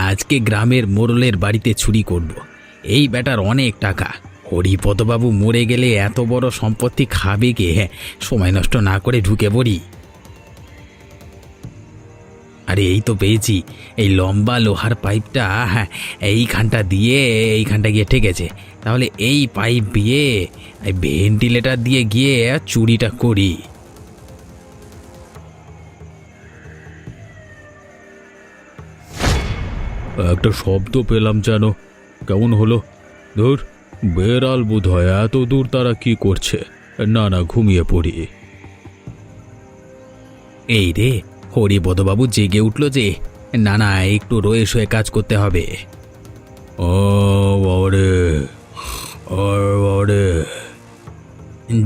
আজকে গ্রামের মোড়লের বাড়িতে চুরি করব। এই বেটার অনেক টাকা। হরিপদবাবু মরে গেলে এত বড় সম্পত্তি খাবে কে? সময় নষ্ট না করে ঢুকে পড়ি। আরে এই তো পেয়েছি। এই লম্বা লোহার পাইপটা এইখানটা দিয়ে এইখানটা গিয়ে ঠেকেছে। তাহলে এই পাইপ দিয়ে এই ভেন্টিলেটর দিয়ে গিয়ে চুরিটা করি। একটা শব্দ পেলাম যেন, কেমন হলো? ধুর, বেড়াল বোধ হয়। এত দূর তারা কি করছে? না না, ঘুমিয়ে পড়ি। এই রে, হরিপদবাবু জেগে উঠল যে। না না, একটু রয়ে শোয়ে কাজ করতে হবে। ও বাবারে, ও বাবারে।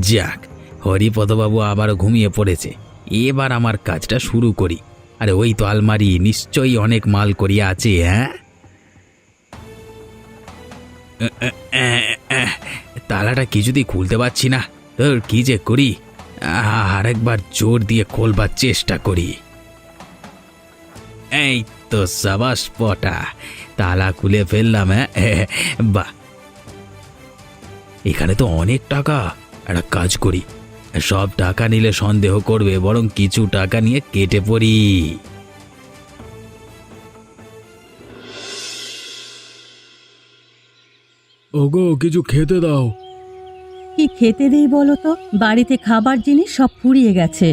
যাক, হরিপদবাবু আবারও ঘুমিয়ে পড়েছে। এবার আমার কাজটা শুরু করি। আরে ওই তো আলমারি, নিশ্চয়ই অনেক মাল করিয়া আছে। তালাটা কিছুতেই খুলতে পারছি না। তোর কি যে করি, আরেকবার জোর দিয়ে খোলবার চেষ্টা করি। এই তো সাবাস পটা, তালা খুলে ফেললাম। বাহ, এখানে তো অনেক টাকা। একটা কাজ করি, সব টাকা নিলে সন্দেহ করবে, বরং কিছু টাকা নিয়ে কেটে পড়ি। ওগো, কিছু খেতে দাও। কি খেতে দেই বলো তো? বাড়িতে খাবার জিনিস সব ফুরিয়ে গেছে।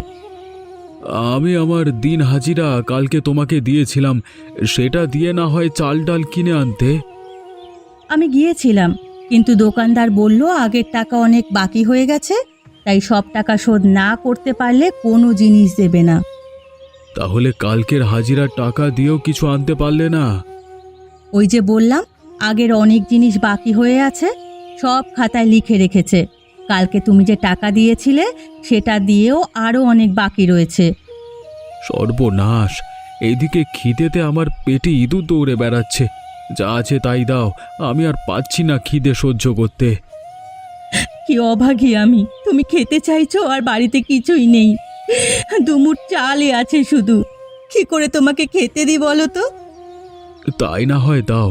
আমি আমার দিন হাজিরা কালকে তোমাকে দিয়েছিলাম, সেটা দিয়ে না হয় চাল ডাল কিনে আনতে। আমি গিয়েছিলাম, কিন্তু দোকানদার বলল আগের টাকা অনেক বাকি হয়ে গেছে, তাই সব টাকা শোধ না করতে পারলে কোনো জিনিস দেবে না। তাহলে কালকের হাজিরার টাকা দিয়েও কিছু আনতে পারলে না? ওই যে বললাম, আগের অনেক জিনিস বাকি হয়ে আছে, সব খাতায় লিখে রেখেছে। কালকে তুমি যে টাকা দিয়েছিলে সেটা দিয়েও আরও অনেক বাকি রয়েছে। সর্বনাশ! এইদিকে খিদেতে আমার পেটে ইঁদুর দৌড়ে বেড়াচ্ছে। যা আছে তাই দাও, আমি আর পাচ্ছি না খিদে সহ্য করতে। কি অভাগী আমি! তুমি খেতে চাইছো আর বাড়িতে কিছুই নেই। দুমুঠ চালই আছে শুধু। কি করে তোমাকে খেতে দিই বলো তো? তাই না হয় দাও।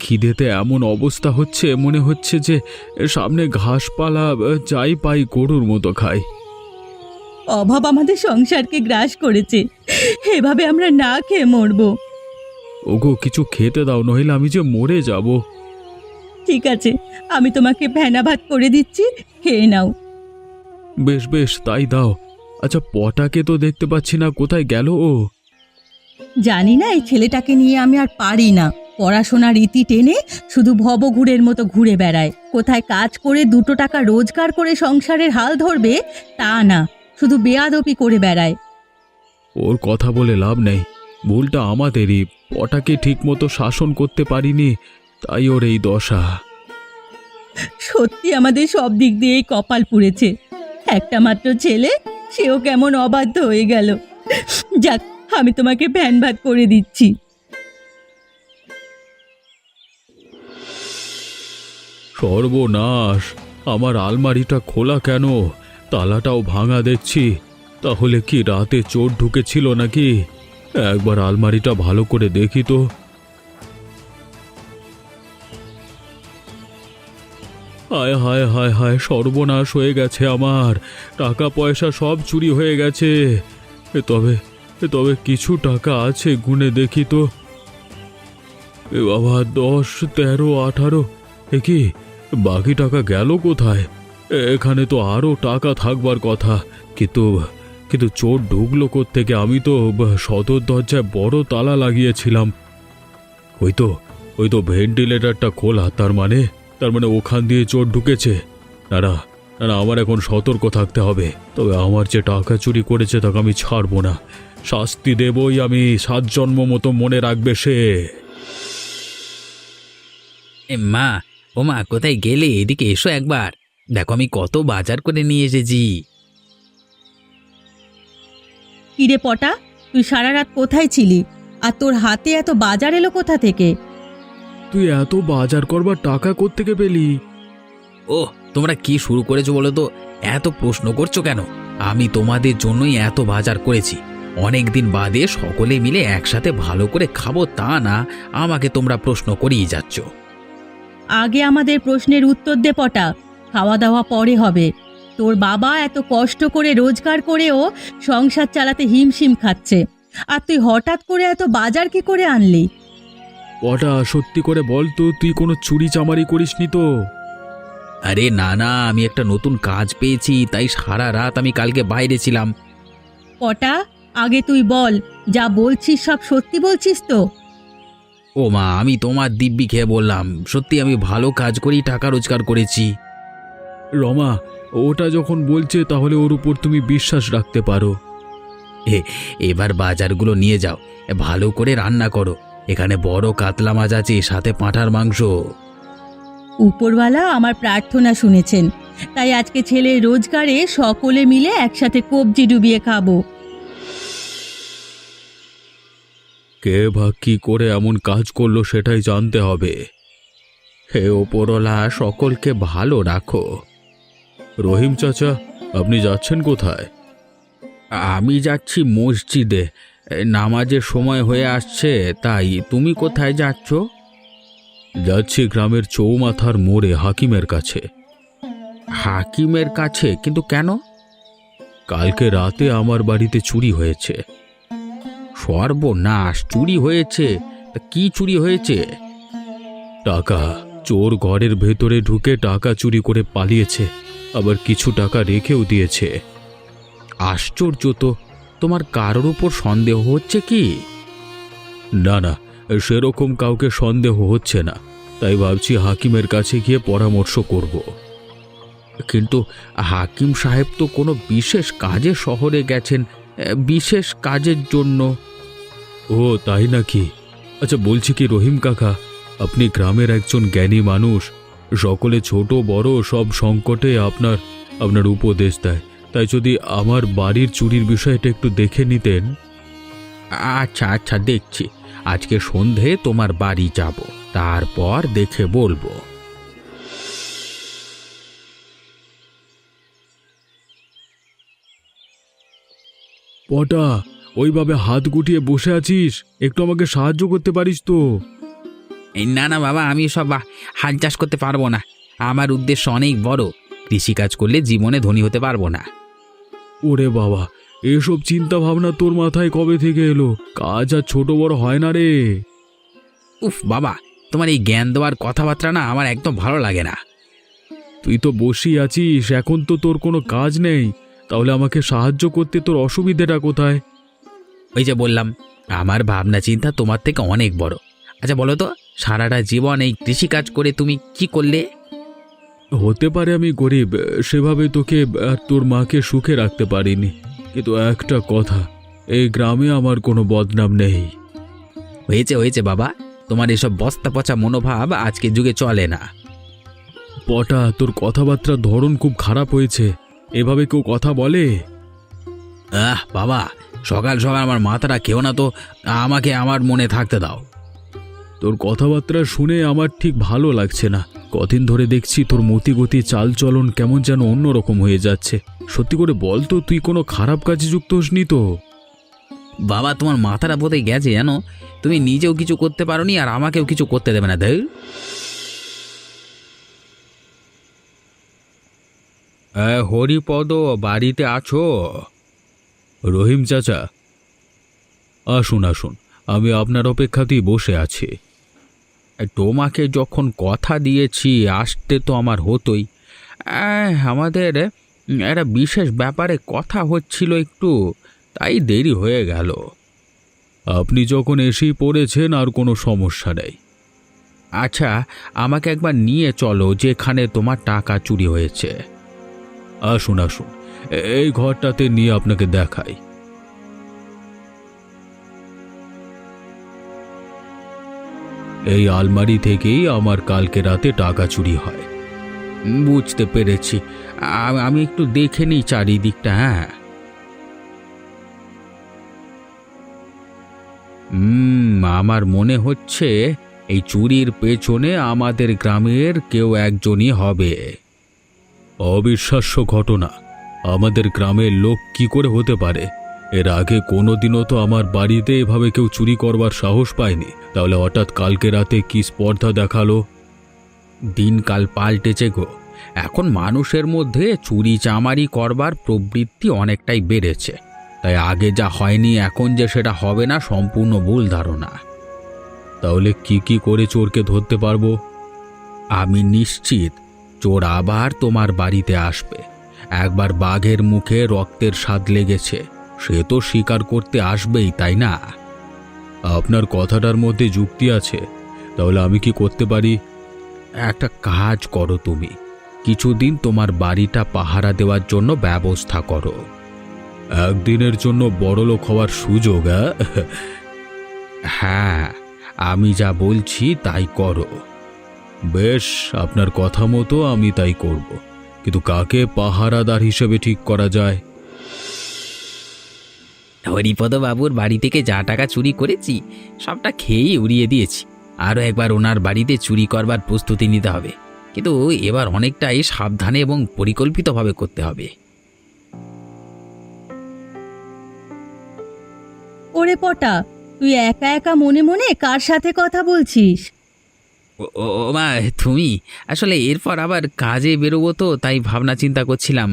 খিদেতে এমন অবস্থা হচ্ছে, মনে হচ্ছে যে সামনে ঘাসপালা যাই পাই গরুর মতো খাই। অভাব আমাদের সংসারকে গ্রাস করেছে, এভাবে আমরা না খেয়ে মরবো। ওগো, কিছু খেতে দাও, নইলে আমি যে মরে যাব। ঠিক আছে, আমি তোমাকে ভেনা ভাত করে দিচ্ছি, খেয়ে নাও। বেশ বেশ, তাই দাও। আচ্ছা, পটাকে তো দেখতে পাচ্ছি না, কোথায় গেল ও? জানি না, এই ছেলেটাকে নিয়ে আমি আর পারি না। পড়াশোনার ইতি টেনে শুধু ভবঘুরের মতো ঘুরে বেড়ায়। কোথায় কাজ করে দুটো টাকা রোজগার করে সংসারের হাল ধরবে তা না, শুধু বেয়াদপি করে বেড়ায়। ওর কথা বলে লাভ নেই, ভুলটা আমাদেরই। পটাকে ঠিকমতো শাসন করতে পারিনি, তাই ওর এই দশা। সত্যি আমাদের সব দিক দিয়েই কপাল পুড়েছে। একটা মাত্র ছেলে, সেও কেমন অবাধ্য হয়ে গেল। যাক, আমি তোমাকে ভ্যান ভাত করে দিচ্ছি। সর্বনাশ! আমার আলমারিটা খোলা কেন? তালাটাও ভাঙা দেখছি। তাহলে কি রাতে চোর ঢুকেছিল নাকি? একবার আলমারিটা ভালো করে দেখি তো। হায় হায় হায় হায়, সর্বনাশ হয়ে গেছে আমার। টাকা পয়সা সব চুরি হয়ে গেছে। তবে তবে কিছু টাকা আছে, গুনে দেখি তো। এ বাবা, 10, 13, 18। এ কি, বাকি টাকা গেল কোথায়? এখানে তো আরও টাকা থাকবার কথা, কিন্তু কিন্তু চোর ঢুকলো কোত্থেকে? আমি তো সদর দরজায় বড় তালা লাগিয়েছিলাম। ওই তো ভেন্টিলেটরটা খোলা, তার মানে ওখান দিয়ে চোর ঢুকেছে। না না না, আমার এখন সতর্ক থাকতে হবে। তবে আমার যে টাকা চুরি করেছে তাকে আমি ছাড়বো না। শাস্তি দেবই আমি, 7 জন্ম মতো মনে রাখবে সে। মা, ও মা, কোথায় গেলে? এদিকে এসো একবার। দেখো আমি কত বাজার করে নিয়ে এসেছি। কিরে পটা, তুই সারা রাত কোথায় ছিলি? আর তোর হাতে এত বাজার এলো কোথা থেকে? তুই এত বাজার করবার টাকা কোত্থেকে পেলি? ও, তোমরা কি শুরু করেছো বলো তো? এত প্রশ্ন করছো কেন? আমি তোমাদের জন্যই এত বাজার করেছি। অনেক দিন বাদে সকলে মিলে একসাথে ভালো করে খাবো তা না, আমাকে তোমরা প্রশ্ন করেই যাচ্ছ। আগে আমাদের প্রশ্নের উত্তর দে পটা, খাওয়া দাওয়া পরে হবে। তোর বাবা এত কষ্ট করে রোজগার করেও সংসার চালাতে হিমশিম খাচ্ছে, আর তুই হঠাৎ করে এত বাজার কি করে আনলি? পটা, সত্যি করে বল তো, তুই কোনো চুরি চামারি করিসনি তো? আরে না না, আমি একটা নতুন কাজ পেয়েছি, তাই সারা রাত আমি কালকে বাইরে ছিলাম। পটা, আগে তুই বল, যা বলছিস সব সত্যি বলছিস তো? ও মা, আমি তোমার দিব্যি খেয়ে বললাম, সত্যি আমি ভালো কাজ করেই টাকা রোজগার করেছি। রমা, ওটা যখন বলছে তাহলে ওর উপর তুমি বিশ্বাস রাখতে পারো। এবার বাজারগুলো নিয়ে যাও, ভালো করে রান্না করো। এখানে বড় কাতলা মাছ আছে, সাথে পাঁঠার মাংস। উপরওয়ালা আমার প্রার্থনা শুনেছেন, তাই আজকে ছেলের রোজগারে সকলে মিলে একসাথে কবজি ডুবিয়ে খাবো। কে বা কি করে এমন কাজ করলো সেটাই জানতে হবে। হে ওপরওয়ালা, সকলকে ভালো রাখো। রহিম চাচা, আপনি যাচ্ছেন কোথায়? আমি যাচ্ছি মসজিদে, নামাজের সময় হয়ে আসছে, তাই তুমি কোথায় যাচ্ছ? যাচ্ছি গ্রামের চৌমাথার মোড়ে হাকিমের কাছে। হাকিমের কাছে? কিন্তু কেন? কালকে রাতে আমার বাড়িতে চুরি হয়েছে। সর্বনাশ, চুরি হয়েছে? তা কি চুরি হয়েছে? টাকা। চোর ঘরের ভেতরে ঢুকে টাকা চুরি করে পালিয়েছে, আবার কিছু টাকা রেখেও দিয়েছে। আশ্চর্য তো, তোমার কারোর উপর সন্দেহ হচ্ছে কি? না না, সেরকম কাউকে সন্দেহ হচ্ছে না, তাই ভাবছি হাকিমের কাছে গিয়ে পরামর্শ করব। কিন্তু হাকিম সাহেব তো কোনো বিশেষ কাজে শহরে গেছেন, বিশেষ কাজের জন্য। ও তাই নাকি? আচ্ছা, বলছি কি রহিম কাকা, আপনি গ্রামের একজন জ্ঞানী মানুষ, সকলে ছোট বড় সব সংকটে আপনার উপদেশ দেয়, তাই যদি আমার বাড়ির চুরির বিষয়টা একটু দেখে নিতেন। আচ্ছা আচ্ছা, দেখছি। আজকে সন্ধে তোমার বাড়ি যাব, তারপর দেখে বলবো। পটা, ওইভাবে হাত গুটিয়ে বসে আছিস, একটু আমাকে সাহায্য করতে পারিস তো? না না বাবা, আমি সব হাল চাষ করতে পারবো না। আমার উদ্দেশ্য অনেক বড়, কৃষিকাজ করলে জীবনে ধনী হতে পারবো না। ওরে বাবা, এসব চিন্তা ভাবনা তোর মাথায় কবে থেকে এলো? কাজ আর ছোট বড় হয় না রে। উফ বাবা, তোমার এই জ্ঞান দেওয়ার কথাবার্তা না আমার একদম ভালো লাগে না। তুই তো বসেই আছিস, এখন তো তোর কোনো কাজ নেই, তাহলে আমাকে সাহায্য করতে তোর অসুবিধেটা কোথায়? ওই যে বললাম, আমার ভাবনা চিন্তা তোমার থেকে অনেক বড়। আচ্ছা বলো তো, সারাটা জীবন এই কৃষিকাজ করে তুমি কি করলে? হতে পারে আমি গরিব, সেভাবে তোকে আর তোর মাকে সুখে রাখতে পারিনি, কিন্তু একটা কথা, এই গ্রামে আমার কোনো বদনাম নেই। হয়েছে হয়েছে বাবা, তোমার এসব বস্তা পচা মনোভাব আজকের যুগে চলে না। পটা, তোর কথাবার্তার ধরন খুব খারাপ হয়েছে, এভাবে কেউ কথা বলে? বাবা, সকাল সকাল আমার মাথাটা খেও না তো, আমাকে আমার মনে থাকতে দাও। তোর কথাবার্তা শুনে আমার ঠিক ভালো লাগছে না। কদিন ধরে দেখছি তোর মতিগতি চালচলন কেমন যেন অন্যরকম হয়ে যাচ্ছে। সত্যি করে বল তো, তুই কোনো খারাপ কাজে যুক্ত হসনি তো? বাবা, তোমার মাথাটা বোধহয় গেছে জানো, তুমি নিজেও কিছু করতে পারোনি আর আমাকেও কিছু করতে দেবে না। ধর, হরিপদ, বাড়িতে আছো? রহিম চাচা, আসুন আসুন, আমি আপনার অপেক্ষাতেই বসে আছি। তোমাকে যখন কথা দিয়েছি আসতে তো আমার হতোই। আমাদের একটা বিশেষ ব্যাপারে কথা হচ্ছিল একটু, তাই দেরি হয়ে গেল। আপনি যখন এসেই পড়েছেন, আর কোনো সমস্যা নেই। আচ্ছা, আমাকে একবার নিয়ে চলো যেখানে তোমার টাকা চুরি হয়েছে। আসুন আসুন, এই ঘরটাতে নিয়ে আপনাকে দেখাই। এই আলমারি থেকেই আমার কালকে রাতে টাকা চুরি হয়। বুঝতে পেরেছি, আমি একটু দেখে নিই চারিদিকটা। হ্যাঁ, আমার মনে হচ্ছে এই চুরির পেছনে আমাদের গ্রামের কেউ একজনই হবে। অবিশ্বাস্য ঘটনা, আমাদের গ্রামের লোক কি করে হতে পারে? এর আগে কোনোদিনও তো আমার বাড়িতে এভাবে কেউ চুরি করবার সাহস পায়নি, তাহলে হঠাৎ কালকে রাতে কি স্পর্ধা দেখালো? দিনকাল পাল্টেছে গো। এখন মানুষের মধ্যে চুরি চামারি করবার প্রবৃত্তি অনেকটাই বেড়েছে। তাই আগে যা হয়নি এখন যে সেটা হবে না, সম্পূর্ণ ভুল ধারণা। তাহলে কি কি করে চোরকে ধরতে পারবো? আমি নিশ্চিত চোর আবার তোমার বাড়িতে আসবে। একবার বাঘের মুখে রক্তের স্বাদ লেগেছে, সে তো স্বীকার করতে আসবেই, তাই না? আপনার কথাটার মধ্যে যুক্তি আছে। তাহলে আমি কি করতে পারি? একটা কাজ করো, তুমি কিছুদিন তোমার বাড়িটা পাহারা দেওয়ার জন্য ব্যবস্থা করো। একদিনের জন্য বড়লোক হওয়ার সুযোগ? হ্যাঁ, আমি যা বলছি তাই করো। বেশ, আপনার কথা মতো আমি তাই করব, কিন্তু কাকে পাহারাদার হিসেবে ঠিক করা যায়? হরিপদ বাবুর বাড়ি থেকে যা টাকা চুরি করেছি সবটা খেয়েই উড়িয়ে দিয়েছি। আরও একবার ওনার বাড়িতে চুরি করবার প্রস্তুতি নিতে হবে, কিন্তু এবার অনেকটাই সাবধানে এবং পরিকল্পিতভাবে করতে হবে। ওরে পটা, তুই একা একা মনে মনে কার সাথে কথা বলছিস? ও মা, তুমি আসলে এরপর আবার কাজে বেরোবো তো, তাই ভাবনা চিন্তা করছিলাম,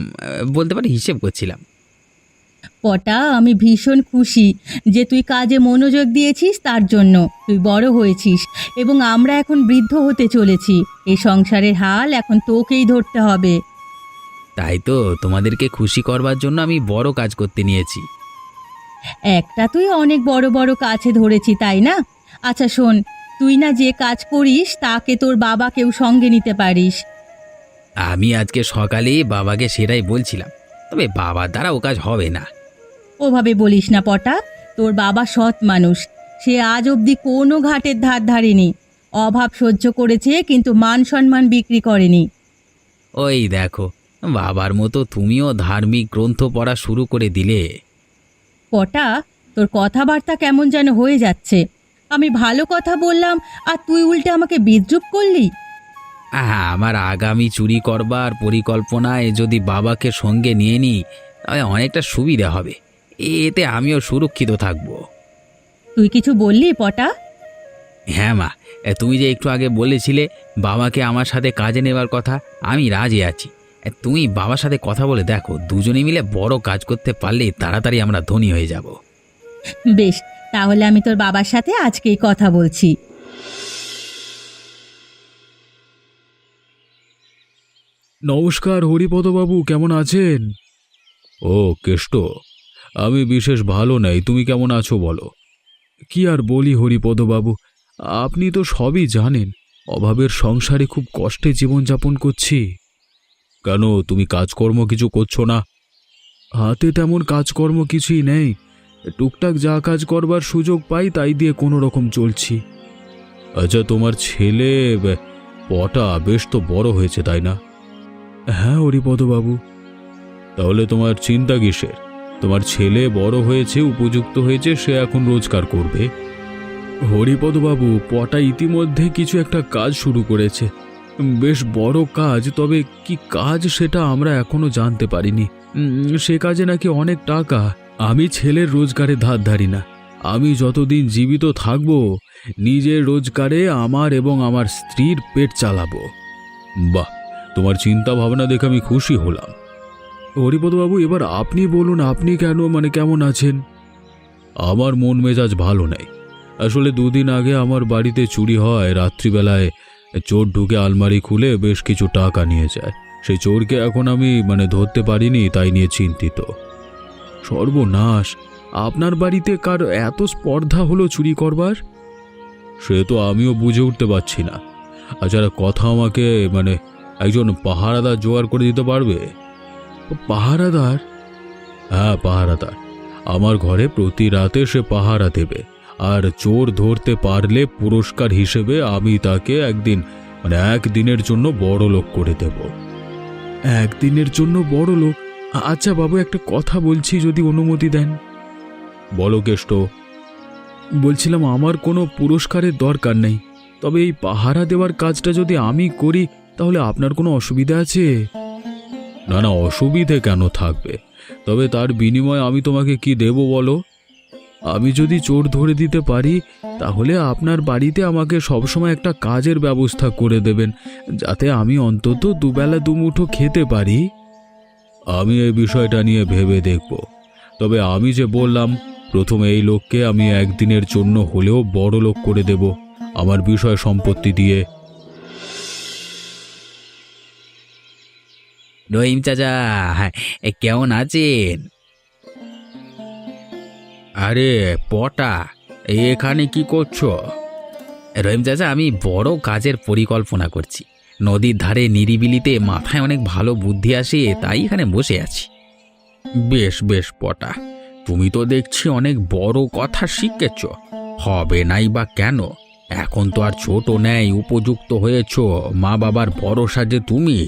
বলতে পারি হিসেব করছিলাম। পটা, আমি ভীষণ খুশি যে তুই কাজে মনোযোগ দিয়েছিস, তার জন্য। তুই বড় হয়েছিস এবং আমরা এখন বৃদ্ধ হতে চলেছি। এই সংসারের হাল এখন তোকেই ধরতে হবে। তাই তো তোমাদেরকে খুশি করবার জন্য আমি বড় কাজ করতে নিয়েছি। একটা তুই অনেক বড় বড় কাছে ধরেছি, তাই না? আচ্ছা শোন, তুই না যে কাজ করিস তাকে তোর বাবাকেও সঙ্গে নিতে পারিস। আমি আজকে সকালে বাবাকে সেটাই বলছিলাম, তবে বাবার দ্বারা ও কাজ হবে না। ওভাবে বলিস না পটা, তোর বাবা সৎ মানুষ। সে আজ অবধি কোনো ঘাটের ধার ধারেনি। অভাব সহ্য করেছে, কিন্তু মান সম্মান বিক্রি করেনি। ওই দেখো, বাবার মতো তুমিও ধার্মিক গ্রন্থ পড়া শুরু করে দিলে। পটা, তোর কথাবার্তা কেমন যেন হয়ে যাচ্ছে। আমি ভালো কথা বললাম আর তুই উল্টে আমাকে বিদ্রূপ করলি। আমার আগামী চুরি করবার পরিকল্পনায় যদি বাবাকে সঙ্গে নিয়ে নিই তাহলে অনেকটা সুবিধা হবে, এতে আমিও সুরক্ষিত থাকব। তুই কিছু বললি পটা? হ্যাঁ মা, তুমি যে একটু আগে বলেছিলে বাবাকে আমার সাথে কাজে নেবার কথা, আমি রাজি আছি। তুমি বাবার সাথে কথা বলে দেখো, দুজনে মিলে বড় কাজ করতে পারলে তাড়াতাড়ি আমরা ধনী হয়ে যাব। বেশ, তাহলে আমি তোর বাবার সাথে আজকেই কথা বলছি। নমস্কার হরিপদবাবু, কেমন আছেন? ও কেষ্ট, আমি বিশেষ ভালো নেই। তুমি কেমন আছো বলো? কি আর বলি হরিপদবাবু, আপনি তো সবই জানেন। অভাবের সংসারে খুব কষ্টে জীবনযাপন করছি। কেন, তুমি কাজকর্ম কিছু করছো না? হাতে তেমন কাজকর্ম কিছুই নেই। টুকটাক যা কাজ করবার সুযোগ পাই তাই দিয়ে কোনো রকম চলছি। আচ্ছা, তোমার ছেলে পটা বেশ তো বড় হয়েছে, তাই না? হ্যাঁ হরিপদবাবু। তাহলে তোমার চিন্তা কিসের? তোমার ছেলে বড় হয়েছে, উপযুক্ত হয়েছে, সে এখন রোজগার করবে। হরিপদবাবু, পটা ইতিমধ্যে কিছু একটা কাজ শুরু করেছে, বেশ বড় কাজ। তবে কি কাজ সেটা আমরা এখনো জানতে পারিনি। সে কাজে নাকি অনেক টাকা। আমি ছেলের রোজগারে ধার ধারি না। আমি যতদিন জীবিত থাকব নিজের রোজগারে আমার এবং আমার স্ত্রীর পেট চালাবো। বাহ, তোমার চিন্তা ভাবনা দেখে আমি খুশি হলাম। হরিপদবাবু, এবার আপনি বলুন, আপনি কেমন আছেন? আমার মন মেজাজ ভালো নেই। আসলে দুদিন আগে আমার বাড়িতে চুরি হয়। রাত্রিবেলায় চোর ঢুকে আলমারি খুলে বেশ কিছু টাকা নিয়ে যায়। সেই চোরকে এখন আমি ধরতে পারিনি, তাই নিয়ে চিন্তিত। সর্বনাশ! আপনার বাড়িতে কার এত স্পর্ধা হলো চুরি করবার? সে তো আমিও বুঝে উঠতে পারছি না। আচ্ছা, কথা আমাকে একজন পাহারাদার জোগাড় করে দিতে পারবে? পাহারাদার? হ্যাঁ, পাহারাদার। আমার ঘরে প্রতি রাতে সে পাহারা দেবে, আর চোর ধরতে পারলে পুরস্কার হিসেবে আমি তাকে একদিনের জন্য বড় লোক করে দেব। একদিনের জন্য বড় লোক? আচ্ছা বাবু, একটা কথা বলছি, যদি অনুমতি দেন। বলো কেষ্ট। বলছিলাম, আমার কোনো পুরস্কারের দরকার নেই, তবে এই পাহারা দেওয়ার কাজটা যদি আমি করি তাহলে আপনার কোনো অসুবিধা আছে? না না, অসুবিধে কেন থাকবে? তবে তার বিনিময়ে আমি তোমাকে কি দেব বলো? আমি যদি চোর ধরে দিতে পারি তাহলে আপনার বাড়িতে আমাকে সবসময় একটা কাজের ব্যবস্থা করে দেবেন, যাতে আমি অন্তত দুবেলা দুমুঠো খেতে পারি। আমি এই বিষয়টা নিয়ে ভেবে দেখব। তবে আমি যে বললাম, প্রথমে এই লোককে আমি একদিনের জন্য হলেও বড় লোক করে দেব আমার বিষয় সম্পত্তি দিয়ে। রহিম চাচা, কেমন আছেন? আরে পটা, এখানে কি করছো? রহিম চাচা, আমি বড় কাজের পরিকল্পনা করছি। নদীর ধারে নিরিবিলিতে মাথায় অনেক ভালো বুদ্ধি আসে, তাই এখানে বসে আছি। বেশ বেশ পটা, তুমি তো দেখছি অনেক বড় কথা শিখেছ। হবে নাই বা কেন? এখন তো আর ছোট নেই, উপযুক্ত হয়েছ। মা বাবার ভরসা যে তুমি।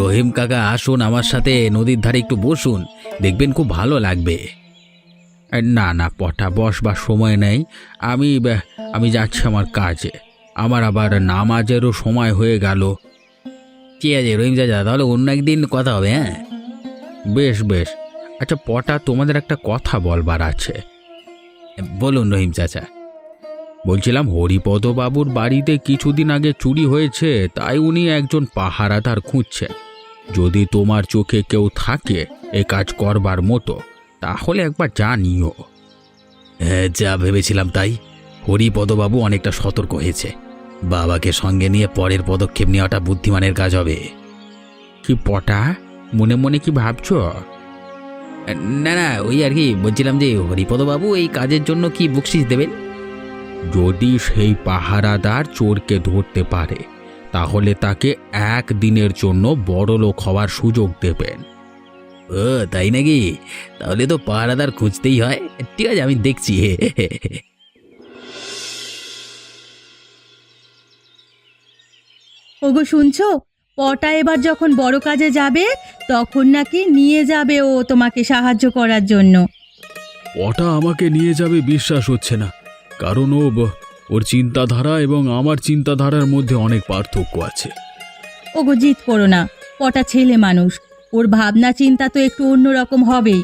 রহিম কাকা, আসুন আমার সাথে নদীর ধারে একটু বসুন, দেখবেন খুব ভালো লাগবে। না না পটা, বসবার সময় নেই। আমি যাচ্ছি আমার কাজে। আমার আবার নামাজেরও সময় হয়ে গেল। ঠিক আছে রহিম চাচা, তাহলে অন্য একদিন কথা হবে। হ্যাঁ বেশ বেশ। আচ্ছা পটা, তোমাদের একটা কথা বলবার আছে। বলুন রহিম চাচা। বলছিলাম, হরিপদ বাবুর বাড়িতে কিছুদিন আগে চুরি হয়েছে, তাই উনি একজন পাহারাদার খুঁজছেন। যদি তোমার চোখে কেউ থাকে এ কাজ করবার মতো, তাহলে একবার জানিও। হ্যাঁ, যা ভেবেছিলাম তাই। হরিপদবাবু অনেকটা সতর্ক হয়েছে। বাবাকে সঙ্গে নিয়ে পরের পদক্ষেপ নেওয়াটা বুদ্ধিমানের কাজ হবে। কি পটা, মনে মনে কি ভাবছো? না না, ওই আর কি বলছিলাম যে হরিপদবাবু এই কাজের জন্য কি বকশিশ দেবেন? যদি সেই পাহারাদার চোরকে ধরতে পারে, তাহলে তাকে একদিনের জন্য বড়লোক হওয়ার সুযোগ দেবেন। ও তাই নাকি? তাহলে তো পাহারাদার খুঁজতেই হয়। ঠিক আছে, আমি দেখছি। ওগো শুনছো, পটা এবার যখন বড় কাজে যাবে তখন নাকি নিয়ে যাবে ও তোমাকে সাহায্য করার জন্য। ওটা আমাকে নিয়ে যাবে বিশ্বাস হচ্ছে না, কারণ ওর চিন্তাধারা এবং আমার চিন্তাধারার মধ্যে অনেক পার্থক্য আছে। ওগো জিদ করো না, পটা ছেলে মানুষ, ওর ভাবনা চিন্তা তো একটু অন্যরকম হবেই।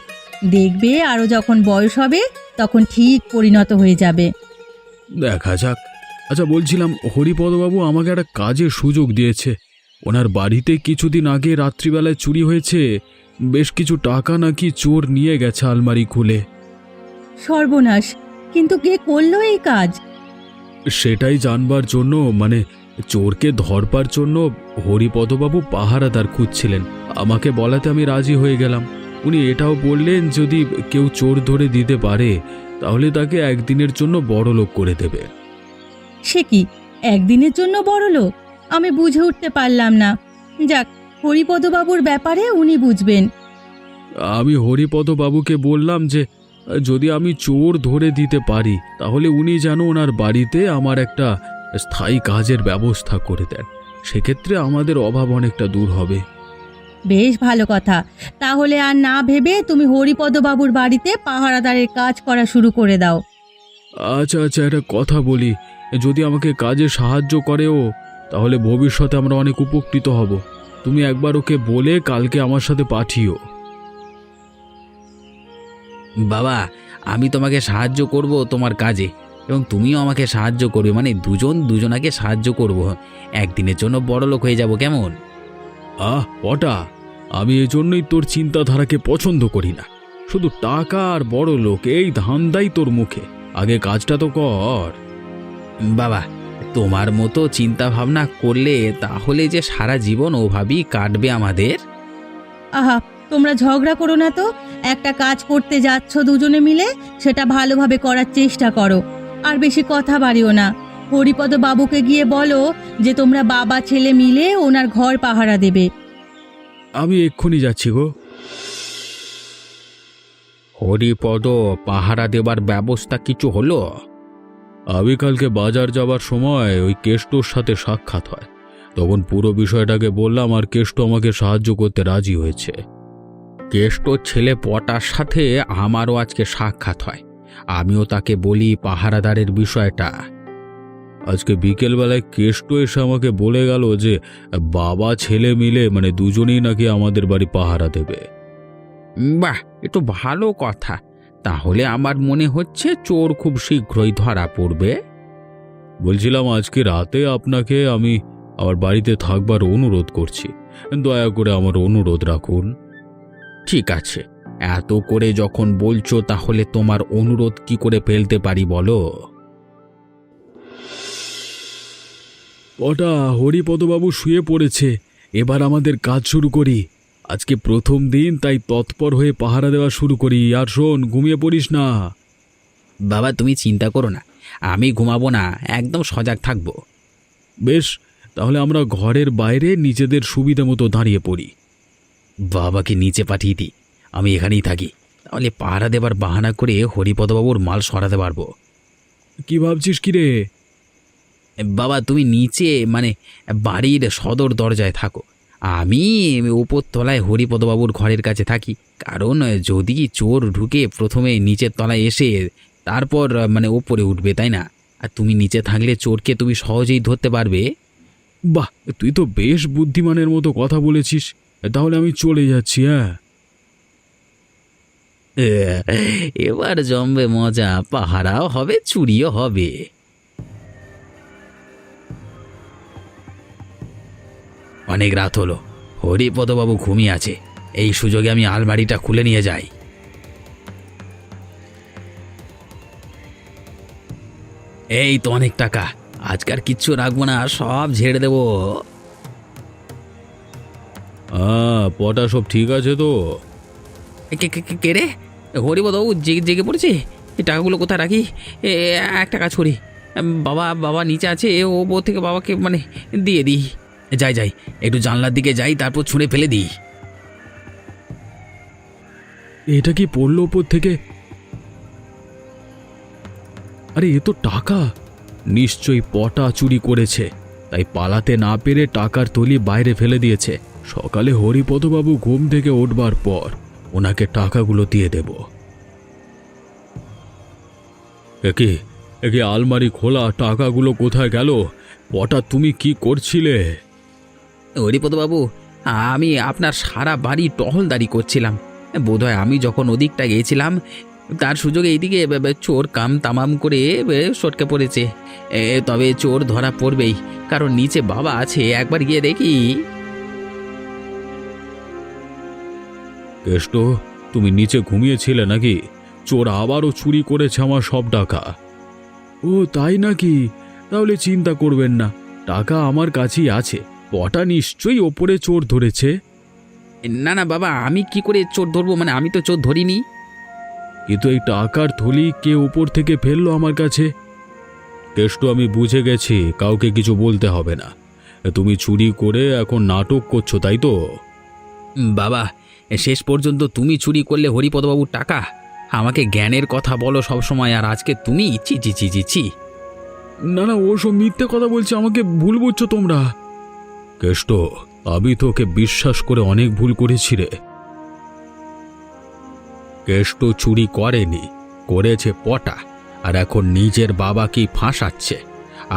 দেখবে আরও যখন বয়স হবে তখন ঠিক পরিণত হয়ে যাবে। দেখা যাক। আচ্ছা বলছিলাম, হরিপদবাবু আমাকে একটা কাজের সুযোগ দিয়েছে। ওনার বাড়িতে কিছুদিন আগে রাত্রিবেলায় চুরি হয়েছে, বেশ কিছু টাকা নাকি চোর নিয়ে গেছে আলমারি খুলে। সর্বনাশ! কিন্তু কে করলো এই কাজ? সেটাই জানবার জন্য, মানে চোরকে ধরবার জন্য হরিপদবাবু পাহারাদার খুঁজছিলেন। আমাকে বলাতে আমি রাজি হয়ে গেলাম। উনি এটাও বললেন যদি কেউ চোর ধরে দিতে পারে তাহলে তাকে একদিনের জন্য বড়লোক করে দেবে। সে কি, একদিনের জন্য বড় লোক? আমি বুঝে উঠতে পারলাম না। যাক, হরিপদবাবুর ব্যাপারে উনি বুঝবেন। আমি হরিপদবাবুকে বললাম যে যদি আমি চোর ধরে দিতে পারি তাহলে উনি যেন ওনার বাড়িতে আমার একটা স্থায়ী কাজের ব্যবস্থা করে দেন। সেক্ষেত্রে আমাদের অভাব অনেকটা দূর হবে। বেশ ভালো কথা। তাহলে আর না ভেবে তুমি হরিপদবাবুর বাড়িতে পাহারাদারের কাজ করা শুরু করে দাও। আচ্ছা আচ্ছা, একটা কথা বলি, যদি আমাকে কাজে সাহায্য করে ও, তাহলে ভবিষ্যতে আমরা অনেক উপকৃত হব। তুমি একবার ওকে বলে কালকে আমার সাথে পাঠিও। বাবা, আমি তোমাকে সাহায্য করব তোমার কাজে, এবং তুমিও আমাকে সাহায্য করবে। মানে দুজন দুজনাকে সাহায্য করব। একদিনের জন্য বড়লোক হয়ে যাব, কেমন? ওটা আমি এজন্যই তোর চিন্তাধারাকে পছন্দ করি না। শুধু টাকা আর বড় লোক, এই ধান্দাই তোর মুখে। আগে কাজটা তো কর। বাবা, তোমার মতো চিন্তা ভাবনা করলে তাহলে যে সারা জীবন ওভাবেই কাটবে আমাদের। আহা, তোমরা ঝগড়া করো না তো। একটা কাজ করতে যাচ্ছ দুজনে মিলে, সেটা ভালোভাবে করার চেষ্টা করো। আর বেশি কথা বাড়িও না। হরিপদ বাবুকে গিয়ে বলো যে তোমরা বাবা ছেলে মিলে ওনার ঘর পাহারা দেবে। আমি এক্ষুনি যাচ্ছি গো। হরিপদ, পাহারা দেবার ব্যবস্থা কিছু হলো? আমি কালকে বাজার যাবার সময় ওই কেষ্টর সাথে সাক্ষাৎ হয়, তখন পুরো বিষয়টাকে বললাম আর কেষ্ট আমাকে সাহায্য করতে রাজি হয়েছে। কেষ্টর ছেলে পটার সাথে আমারও আজকে সাক্ষাৎ হয়। আমিও তাকে বলি পাহারাদারের বিষয়টা। আজকে বিকেলবেলায় কেষ্ট এসে আমাকে বলে গেল যে বাবা ছেলে মিলে, মানে দুজনেই নাকি আমাদের বাড়ি পাহারা দেবে। বাহ, এ তো ভালো কথা। তাহলে আমার মনে হচ্ছে চোর খুব শীঘ্রই ধরা পড়বে। বলছিলাম আজকে রাতে আপনাকে আমি আমার বাড়িতে থাকবার অনুরোধ করছি, দয়া করে আমার অনুরোধ রাখুন। ঠিক আছে, এত করে যখন বলছো তাহলে তোমার অনুরোধ কি করে ফেলতে পারি বলো। ওটা হরিপদবাবু শুয়ে পড়েছে, এবার আমাদের কাজ শুরু করি। আজকে প্রথম দিন, তাই তৎপর হয়ে পাহারা দেওয়া শুরু করি। আর শোন, ঘুমিয়ে পড়িস না। বাবা তুমি চিন্তা করো না, আমি ঘুমাবো না, একদম সজাগ থাকবো। বেশ, তাহলে আমরা ঘরের বাইরে নিজেদের সুবিধা মতো দাঁড়িয়ে পড়ি। বাবাকে নিচে পাঠিয়ে দিই, আমি এখানেই থাকি। তাহলে পাহারা দেবার বাহানা করে হরিপদবাবুর মাল সরাতে পারবো। কি ভাবছিস কি রে? বাবা তুমি নিচে মানে বাড়ির সদর দরজায় থাকো, আমি উপর তলায় হরিপদবাবুর ঘরের কাছে থাকি। কারণ যদি চোর ঢুকে প্রথমে নিচের তলায় এসে তারপর মানে ওপরে উঠবে, তাই না? আর তুমি নিচে থাকলে চোরকে তুমি সহজেই ধরতে পারবে। বাহ, তুই তো বেশ বুদ্ধিমানের মতো কথা বলেছিস। তাহলে আমি চলে যাচ্ছি। হ্যাঁ, এবার জমবে মজা, পাহারাও হবে, চুরিও হবে। অনেক রাত হলো, হরিপদবাবু ঘুমিয়ে আছে, এই সুযোগে আমি আলমারিটা খুলে নিয়ে যাই। এই তো অনেক টাকা, আজকার কিচ্ছু রাখবো না, সব ঝেড়ে দেবো। পটা সব ঠিক আছে তো? কে রে? হরিপদবাবু জেগে জেগে পড়েছে? এই টাকাগুলো কোথায় রাখি? একটা কাজ করি, বাবা নিচে আছে, ওপর থেকে বাবাকে মানে দিয়ে দিই। যাই একটু জানলার দিকে যাই, তারপর ছুঁড়ে ফেলে দিই। এটা কি পড়লো ওপর থেকে? আরে এ তো টাকা, নিশ্চয়ই পটা চুরি করেছে, তাই পালাতে না পেরে টাকার থলি বাইরে ফেলে দিয়েছে। সকালে হরিপদবাবু ঘুম থেকে উঠবার পর ওনাকে টাকাগুলো দিয়ে দেব। একে আলমারি খোলা, টাকাগুলো কোথায় গেল? পটা তুমি কি করছিলে? হরিপদবাবু আমি আপনার সারা বাড়ি টহলদারি করছিলাম, বোধহয় আমি যখন ওদিকটা গিয়েছিলাম তার সুযোগে এইদিকে চোর কাম তামাম করে সটকে পড়েছে। তবে চোর ধরা পড়বেই, কারণ নিচে বাবা আছে, একবার গিয়ে দেখি। কেষ্ট, তুমি নিচে ঘুমিয়েছিলে নাকি? চোর আবারও চুরি করেছে আমার সব টাকা। ও তাই নাকি? তাহলে চিন্তা করবেন না, টাকা আমার কাছেই আছে। পটা নিশ্চয়ই ওপরে চোর ধরেছে। না না বাবা, আমি কি করে চোর ধরবো? মানে আমি তো চোর ধরিনি। কিন্তু এই টাকার থলি কে উপর থেকে ফেললো আমার কাছে? কেষ্ট, আমি বুঝে গেছি, কাউকে কিছু বলতে হবে না। তুমি চুরি করে এখন নাটক করছো, তাই তো? বাবা শেষ পর্যন্ত তুমি চুরি করলে হরিপদবাবুর টাকা? আমাকে জ্ঞানের কথা বলো সবসময়, আর আজকে তুমি চি চি চি চি চি। না না, ওসব মিথ্যে কথা বলছে, আমাকে ভুল বুঝছো তোমরা। কেষ্ট, আমি তোকে বিশ্বাস করে অনেক ভুল করেছি রে। কেষ্ট চুরি করেনি, করেছে পটা, আর এখন নিজের বাবাকেই ফাঁসাচ্ছে।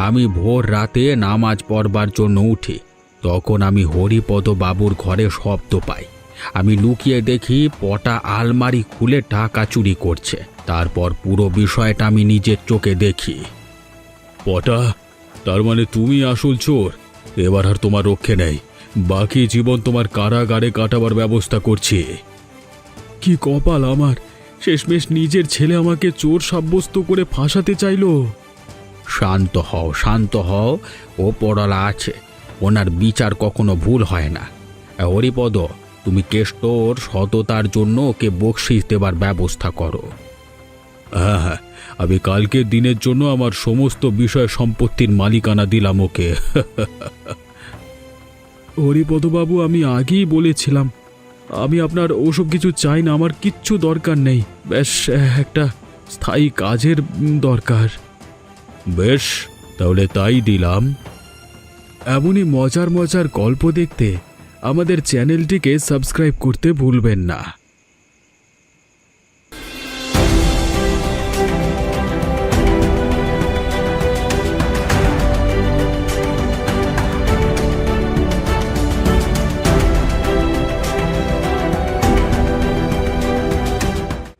আমি ভোর রাতে নামাজ পড়বার জন্য উঠি, তখন আমি হরিপদ বাবুর ঘরে শব্দ পাই। আমি লুকিয়ে দেখি পটা আলমারি খুলে টাকা চুরি করছে। তারপর পুরো বিষয়টা আমি নিজের চোখে দেখি। পটা, তার মানে তুমি আসল চোর? এবার আর তোমার রক্ষে নেই, বাকি জীবন তোমার কারাগারে কাটাবার ব্যবস্থা করছি। কি কপাল আমার, শেষমেশ নিজের ছেলে আমাকে চোর সাব্যস্ত করে ফাঁসাতে চাইল। শান্ত হও, ও পড়ালা আছে, ওনার বিচার কখনো ভুল হয় না। হরিপদ, তুমি কেষ্টর সততার জন্য ওকে বকশিশ দেবার ব্যবস্থা করো। হ্যাঁ, আমি কালকের দিনের জন্য আমার সমস্ত বিষয় সম্পত্তির মালিকানা দিলাম ওকে। হরিপদবাবু, আমি আগেই বলেছিলাম আমি আপনার ওসব কিছু চাই না, আমার কিচ্ছু দরকার নেই। বেশ একটা স্থায়ী কাজের দরকার। বেশ, তাহলে তাই দিলাম। এমনই মজার মজার গল্প দেখতে আমাদের চ্যানেলটিকে সাবস্ক্রাইব করতে ভুলবেন না।